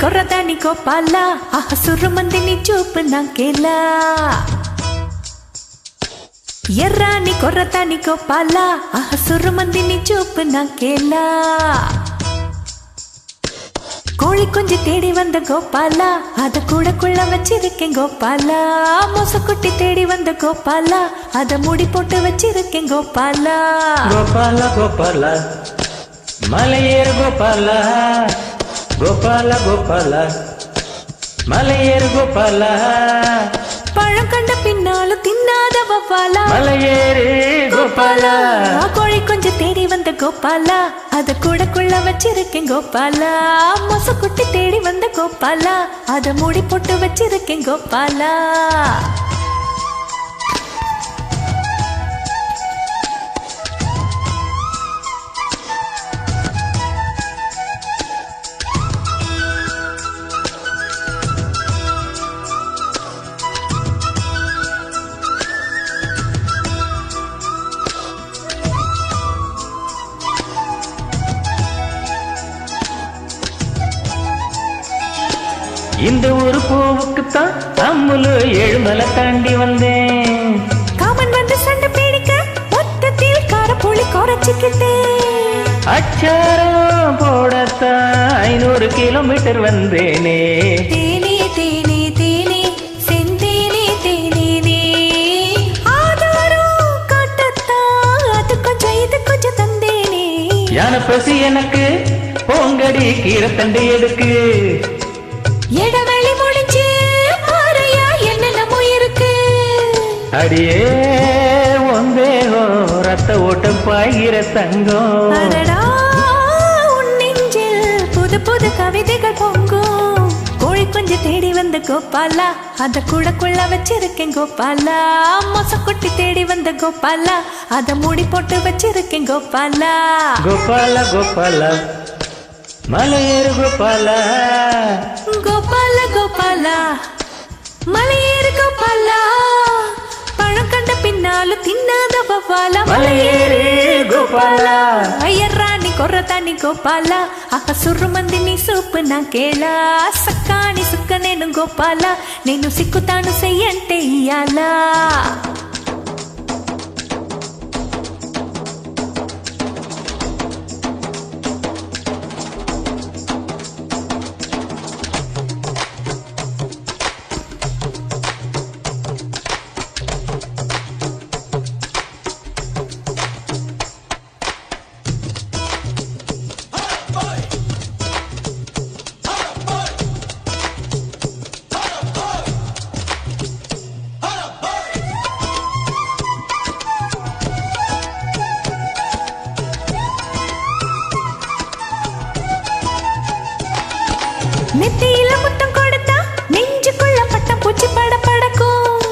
కొర్రదాని గోపాల ఆహసురు మందిని చూపు నాకేలా ఎర్రాని కొర్రదాని గోపాల ఆహసురు మందిని చూపు నాకేలా கோழி குஞ்சு தேடி வந்த கோபாலா அத கூட குள்ள வச்சிருக்கேன் கோபாலா மொசக்குட்டி தேடி வந்த கோபாலா அத மூடி போட்டு வச்சிருக்கேன் கோபாலா கோபாலா கோபாலா மலையேறு கோபாலா கோபாலா கோபாலா மலையேறு கோபாலா பழம் கண்ட பின்னாலும் தின்னாத வவ்வாலா மலையேறு கோபாலா கோழி கொஞ்சம் தேடி வந்த கோபாலா அத கூட குள்ள வச்சிருக்கேன் கோபாலா மொசக்குட்டி தேடி வந்த கோபாலா அத மூடி போட்டு வச்சிருக்கேன் கோபாலா இந்த ஒரு பூவுக்குத்தான் அம்முலு ஏழுமலை தாண்டி வந்தேன் காமன் வந்து சண்டை பிடிக்க மொத்தத்தில் காரப்புளி குறைச்சிக்கிட்டேன் அச்சாரம் போடத்தான் 500 கிலோமீட்டர் வந்தேனே தேனே தேனே தேனே செந்தேனே தேனே ஆதாரம் காட்டத்தான் அது கொஞ்சம் இது கொஞ்சம் தந்தேனே யானை பசி எனக்கு போங்கடி கீரை தண்டு எடுக்கு இடவெளி முடிஞ்சு பாறையா என்னென்னமோ இருக்கு அடியே ஒந்தேகோ ரத்த ஓட்டம் பாய்கிற தங்கம் அடடா உன் நெஞ்சில் புது புது கவிதைகள் பொங்கும் கோழி கொஞ்சம் தேடி வந்த கோபாலா அத கூட குள்ள வச்சிருக்கேன் கோபாலா மொசக்குட்டி தேடி வந்த கோபாலா அத மூடி போட்டு வச்சிருக்கேன் கோபாலா கோபாலா கோபாலா மலையேறு கோபாலா கோபாலா கோபாலா மலையேறு கோபாலா பழம் கண்ட பின்னாலும் தின்னாத வவ்வாலா மலையேறு கோபாலா ఎర్రాని కొర్రదాని గోపాల ఆహసురు మందిని సూపు నాకేలా సక్కాని సుక్క నేను గోపాల నేను సిక్కుతాను చెయ్యంటే ఇయ్యాలా நெத்தியில முத்தம் கொடுத்தா நெஞ்சுக்குள்ள பட்டம் பூச்சி பட படக்கும்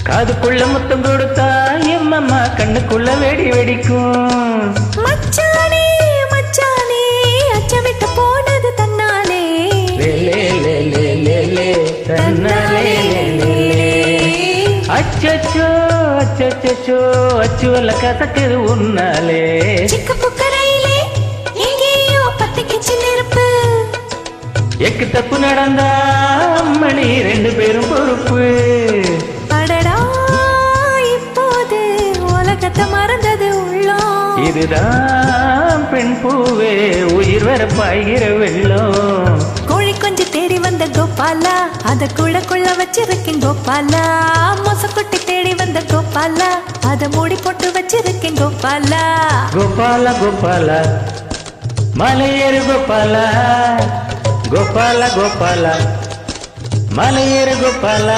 காதுக்குள்ள முத்தம் கொடுத்தா எம்மம்மா கண்ணுக்குள்ள வெடி வெடிக்கும் மச்சானே மச்சானே அச்சவிட்டு போனது தன்னாலே லே லே லே லே லே தன்னாலே அச்சச்சோ அச்சச்சோ அச்சுவல்ல கசக்குது உன்னாலே சிக்க புக்கரையிலே எங்கேயோ பத்திக்கிச்சு நெருப்பு எக்கு தப்பு நடந்தா மணி 2 பேரும் பொறுப்பு அடடா இப்போது உலகத்தை மறந்தது உள்ளோம் இதுதான் பெண் பூவே உயிர் வர பாய்கிற வெள்ளம் கோழி கொஞ்சம் தேடி வந்த கோபாலா அத கூட குள்ள வச்சிருக்கேன் கோபாலா மொசக்குட்டி தேடி வந்த கோபாலா அத மூடி போட்டு வச்சிருக்கேன் கோபாலா கோபாலா கோபாலா மலையேறு கோபாலா கோபாலா கோபாலா மலையேறு கோபாலா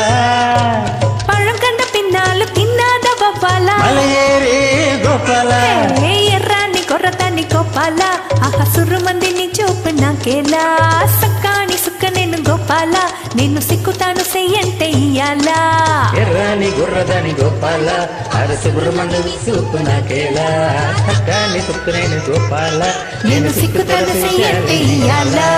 பழம் கண்ட பின்னாலும் தின்னாத வவ்வாலா மலையேறு கோபாலா ఎర్రాని కొర్రదాని గోపాల ఆహసురు మందిని చూపు నాకేలా సక్కాని సుక్క నేను గోపాల నిన్ను సిక్కుతాను చెయ్యంటే ఇయ్యాలా ఎర్రాని గుర్రదాని గోపాల అరసు గుర్రమందు సూపు నాకేలా సక్కాని సుక్కు నేను గోపాల నిన్ను సిక్కుతాను చెయ్యంటే ఇయ్యాలా